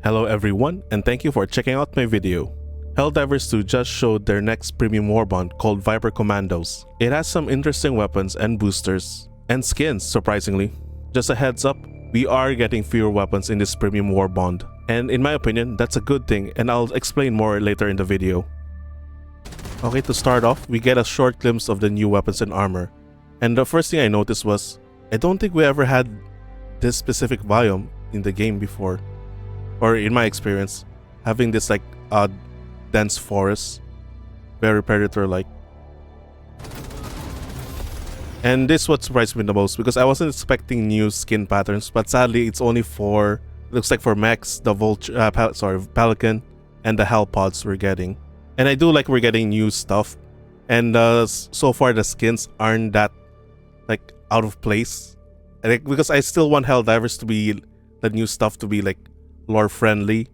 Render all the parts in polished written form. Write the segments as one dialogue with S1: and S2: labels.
S1: Hello everyone, and thank you for checking out my video. Helldivers 2 just showed their next premium warbond called Viper Commandos. It has some interesting weapons and boosters, and skins surprisingly. Just a heads up, we are getting fewer weapons in this premium warbond, and in my opinion, that's a good thing, and I'll explain more later in the video. Okay, to start off, we get a short glimpse of the new weapons and armor, and the first thing I noticed was, I don't think we ever had this specific biome in the game before. Or in my experience, having this like dense forest, very predator-like. And this what surprised me the most because I wasn't expecting new skin patterns, but sadly it's only for, looks like for mechs, the Pelican, and the Hell Pods we're getting. And I do like we're getting new stuff, and so far the skins aren't that like out of place. Because I still want Helldivers to be the new stuff to be like lore friendly,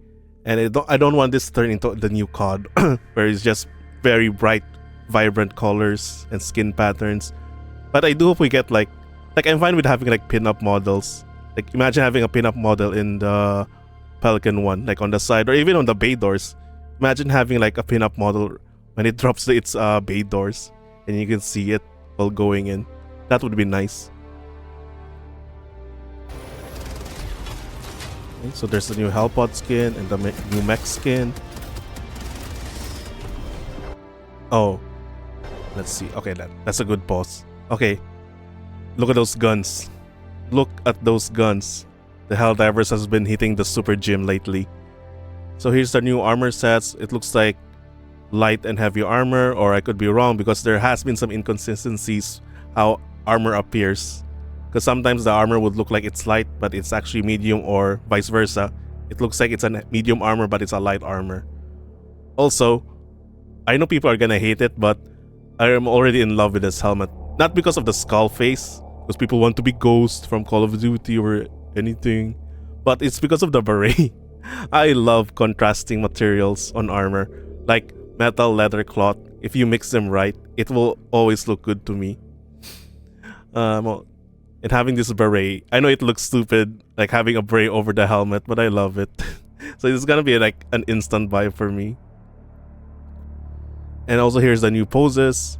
S1: and I don't want this to turn into the new COD where it's just very bright, vibrant colors and skin patterns. But I do hope we get like I'm fine with having like pin-up models. Like imagine having a pin-up model in the Pelican one, like on the side or even on the bay doors. Imagine having like a pin-up model when it drops its bay doors and you can see it while going in. That would be nice. Okay, so there's the new Hellpod skin and the new mech skin. Oh, let's see. Okay, that's a good pause. Okay, look at those guns. Look at those guns. The Helldivers has been hitting the super gym lately. So here's the new armor sets. It looks like light and heavy armor, or I could be wrong because there has been some inconsistencies how armor appears. Because sometimes the armor would look like it's light, but it's actually medium, or vice versa. It looks like it's a medium armor, but it's a light armor. Also, I know people are gonna hate it, but I am already in love with this helmet. Not because of the skull face, because people want to be Ghost from Call of Duty or anything, but it's because of the beret. I love contrasting materials on armor, like metal, leather, cloth. If you mix them right, it will always look good to me. And having this beret, I know it looks stupid, like having a beret over the helmet, but I love it. So it's gonna be like an instant buy for me. And also here's the new poses.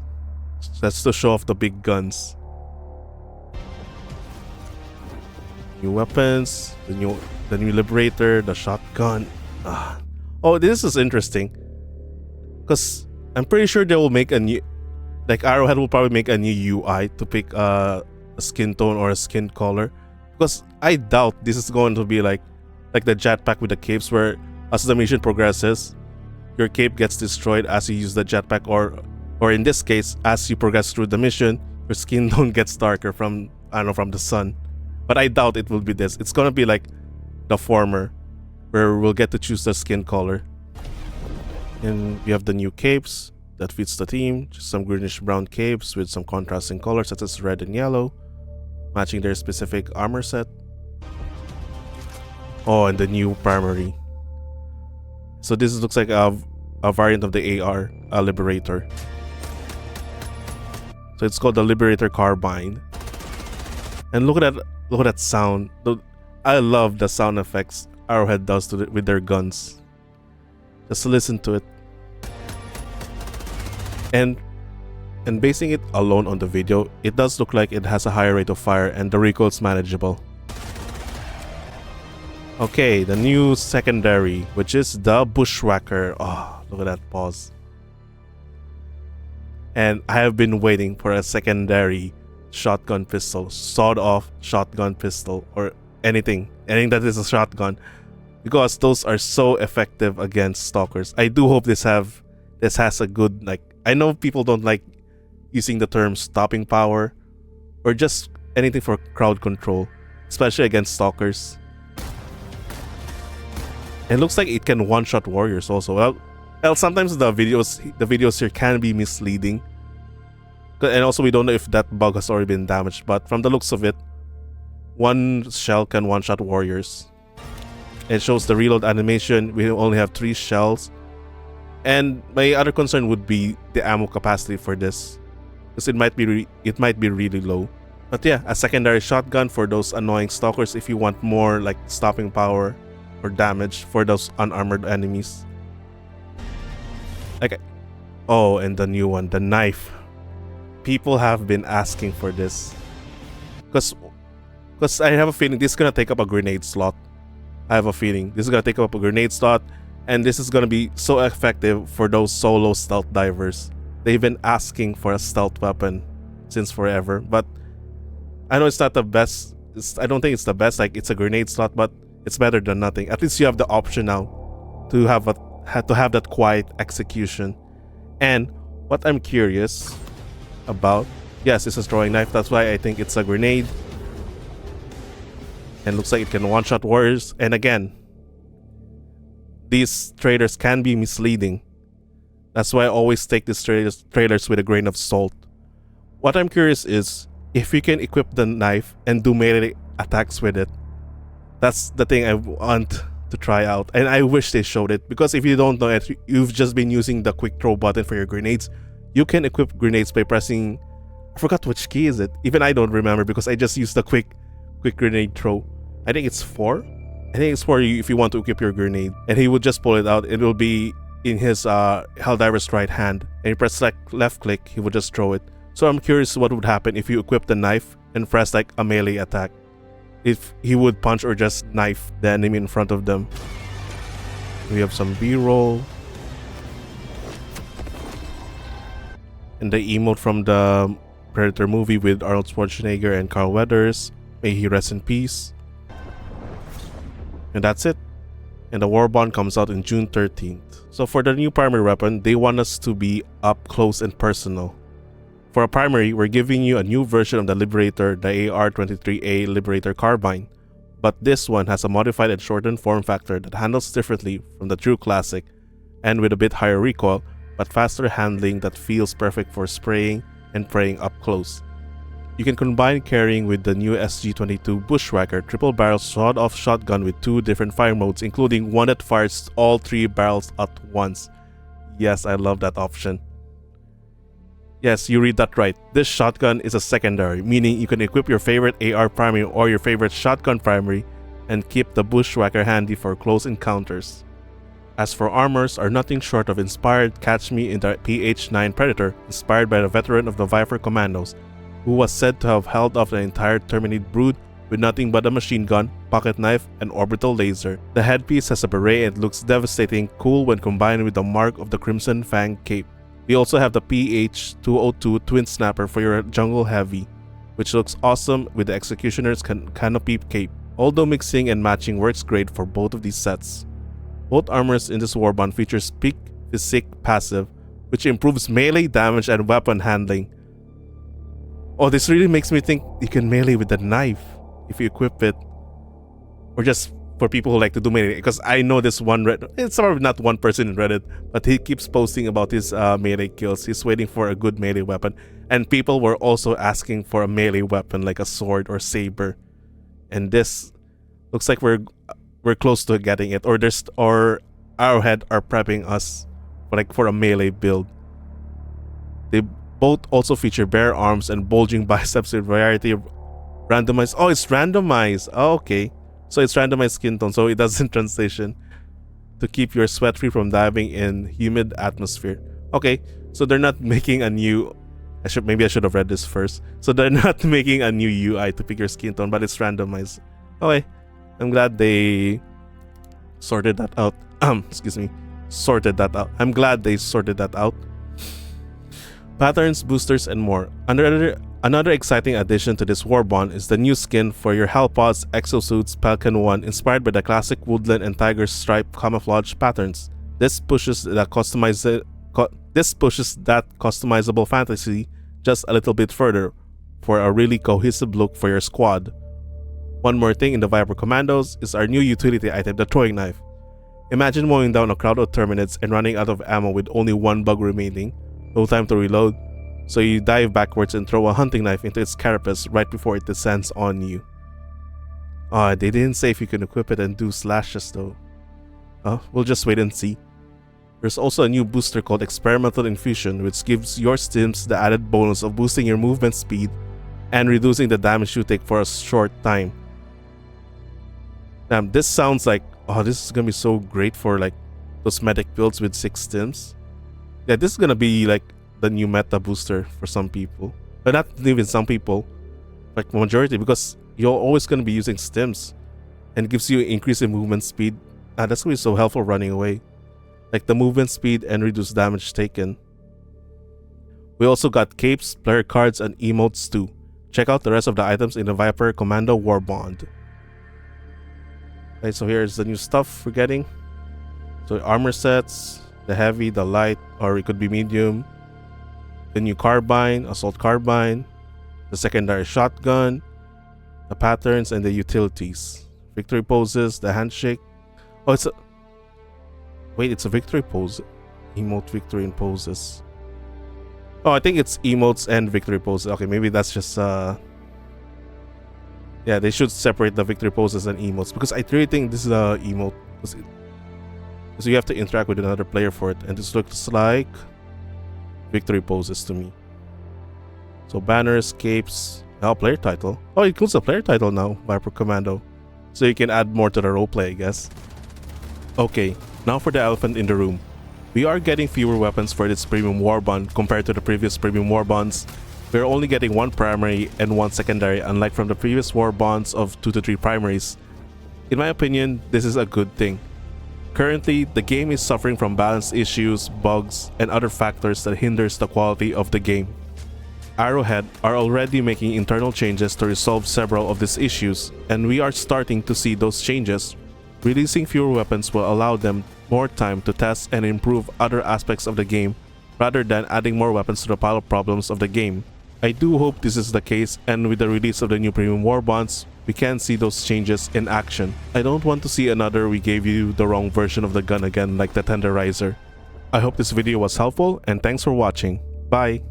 S1: That's to show off the big guns. New weapons, the new Liberator, the shotgun. Oh, this is interesting. Because I'm pretty sure they will make a new, like Arrowhead will probably make a new UI to pick a skin tone or a skin color, because I doubt this is going to be like the jetpack with the capes, where as the mission progresses your cape gets destroyed as you use the jetpack, or in this case as you progress through the mission your skin tone gets darker from, I don't know, from the sun. But I doubt it will be this. It's gonna be like the former, where we'll get to choose the skin color. And we have the new capes that fits the theme, just some greenish brown capes with some contrasting colors such as red and yellow, matching their specific armor set. Oh, and the new primary. So this looks like a variant of the AR Liberator. So it's called the Liberator Carbine. And look at that sound. I love the sound effects Arrowhead does with their guns. Just listen to it. And basing it alone on the video, it does look like it has a higher rate of fire and the recoil is manageable. Okay, the new secondary, which is the Bushwhacker. Oh, look at that pause. And I have been waiting for a secondary shotgun pistol, sawed-off shotgun pistol, or anything that is a shotgun, because those are so effective against stalkers. I do hope this has a good, like, I know people don't like using the term stopping power or just anything for crowd control, especially against stalkers. It looks like it can one-shot warriors also. Well, sometimes the videos here can be misleading, and also we don't know if that bug has already been damaged, but from the looks of it, one shell can one-shot warriors. It shows the reload animation. We only have 3 shells. And my other concern would be the ammo capacity for this, because it might be really low. But yeah, a secondary shotgun for those annoying stalkers if you want more like stopping power or damage for those unarmored enemies. Like, oh, and the new one, the knife. People have been asking for this. Because I have a feeling this is gonna take up a grenade slot. I have a feeling this is gonna take up a grenade slot, and this is gonna be so effective for those solo stealth divers. They've been asking for a stealth weapon since forever, but I know it's not the best. I don't think it's the best. Like, it's a grenade slot, but it's better than nothing. At least you have the option now to have that quiet execution. And what I'm curious about, yes, it's a throwing knife. That's why I think it's a grenade. And looks like it can one-shot warriors. And again, these trailers can be misleading. That's why I always take these trailers with a grain of salt. What I'm curious is if you can equip the knife and do melee attacks with it. That's the thing I want to try out. And I wish they showed it, because if you don't know it, you've just been using the quick throw button for your grenades. You can equip grenades by pressing, I forgot which key is it. Even I don't remember, because I just used the quick grenade throw. I think it's 4. I think it's for you if you want to equip your grenade. And he would just pull it out. It will be in his Helldiver's right hand. And you press like left click, he would just throw it. So I'm curious what would happen if you equip the knife and press like a melee attack. If he would punch or just knife the enemy in front of them. We have some B-roll. And the emote from the Predator movie with Arnold Schwarzenegger and Carl Weathers. May he rest in peace. And that's it. And the Warbond comes out in June 13th. So for the new primary weapon, they want us to be up close and personal. For a primary, we're giving you a new version of the Liberator, the AR-23A Liberator Carbine. But this one has a modified and shortened form factor that handles differently from the true classic, and with a bit higher recoil, but faster handling that feels perfect for spraying and praying up close. You can combine carrying with the new SG-22 Bushwhacker triple-barrel sawed-off shotgun with 2 different fire modes, including one that fires all 3 barrels at once. Yes, I love that option. Yes, you read that right. This shotgun is a secondary, meaning you can equip your favorite AR primary or your favorite shotgun primary and keep the Bushwhacker handy for close encounters. As for armors, are nothing short of inspired Catch Me in the PH-9 Predator, inspired by the veteran of the Viper Commandos, who was said to have held off the entire Terminid brood with nothing but a machine gun, pocket knife, and orbital laser. The headpiece has a beret and looks devastating cool when combined with the mark of the Crimson Fang cape. We also have the PH-202 Twin Snapper for your jungle heavy, which looks awesome with the Executioner's canopy cape. Although mixing and matching works great for both of these sets. Both armors in this Warbond features Peak Physique passive, which improves melee damage and weapon handling. Oh, this really makes me think you can melee with the knife if you equip it. Or just for people who like to do melee, because I know this one it's probably not one person in Reddit, but he keeps posting about his melee kills. He's waiting for a good melee weapon, and people were also asking for a melee weapon like a sword or saber. And this looks like we're close to getting it, or Arrowhead are prepping us for a melee build. They both also feature bare arms and bulging biceps with variety of randomized. Oh, it's randomized. Oh, okay. So it's randomized skin tone, so it doesn't transition to keep your sweat free from diving in humid atmosphere. Okay, so they're not making a new. Maybe I should have read this first. So they're not making a new UI to pick your skin tone, but it's randomized. Okay, I'm glad they sorted that out. Excuse me, sorted that out. I'm glad they sorted that out. Patterns, boosters, and more. Another exciting addition to this Warbond is the new skin for your Hellpods Exosuits Pelican 1, inspired by the classic woodland and tiger stripe camouflage patterns. This pushes that customizable fantasy just a little bit further for a really cohesive look for your squad. One more thing in the Viper Commandos is our new utility item, the throwing knife. Imagine mowing down a crowd of Terminids and running out of ammo with only 1 bug remaining. No time to reload, so you dive backwards and throw a hunting knife into its carapace right before it descends on you. They didn't say if you can equip it and do slashes though. We'll just wait and see. There's also a new booster called Experimental Infusion, which gives your stims the added bonus of boosting your movement speed and reducing the damage you take for a short time. Damn, this sounds like Oh, this is gonna be so great for like those medic builds with 6 stims. Yeah, this is gonna be like the new meta booster for some people. But not even some people, like majority, because you're always gonna be using stims and it gives you increase in movement speed. That's gonna be so helpful running away. Like the movement speed and reduced damage taken. We also got capes, player cards, and emotes too. Check out the rest of the items in the Viper Commando Warbond. Okay, so here's the new stuff we're getting. So armor sets, the heavy, the light, or it could be medium. The new carbine, assault carbine, the secondary shotgun, the patterns, and the utilities. Victory poses, the handshake. Oh, it's a... Wait, it's a victory pose. Emote, victory, and poses. Oh, I think it's emotes and victory poses. Okay, maybe that's just yeah, they should separate the victory poses and emotes, because I really think this is a emote, because you have to interact with another player for it, and this looks like victory poses to me. So banners, capes, now player title. Oh, it includes a player title now, Viper Commando. So you can add more to the roleplay, I guess. Okay, now for the elephant in the room. We are getting fewer weapons for this premium warbond compared to the previous premium warbonds. We are only getting 1 primary and 1 secondary, unlike from the previous warbonds of 2 to 3 primaries. In my opinion, this is a good thing. Currently, the game is suffering from balance issues, bugs, and other factors that hinders the quality of the game. Arrowhead are already making internal changes to resolve several of these issues, and we are starting to see those changes. Releasing fewer weapons will allow them more time to test and improve other aspects of the game, rather than adding more weapons to the pile of problems of the game. I do hope this is the case, and with the release of the new premium warbonds, we can see those changes in action. I don't want to see another "we gave you the wrong version of the gun" again like the Tenderizer. I hope this video was helpful, and thanks for watching. Bye!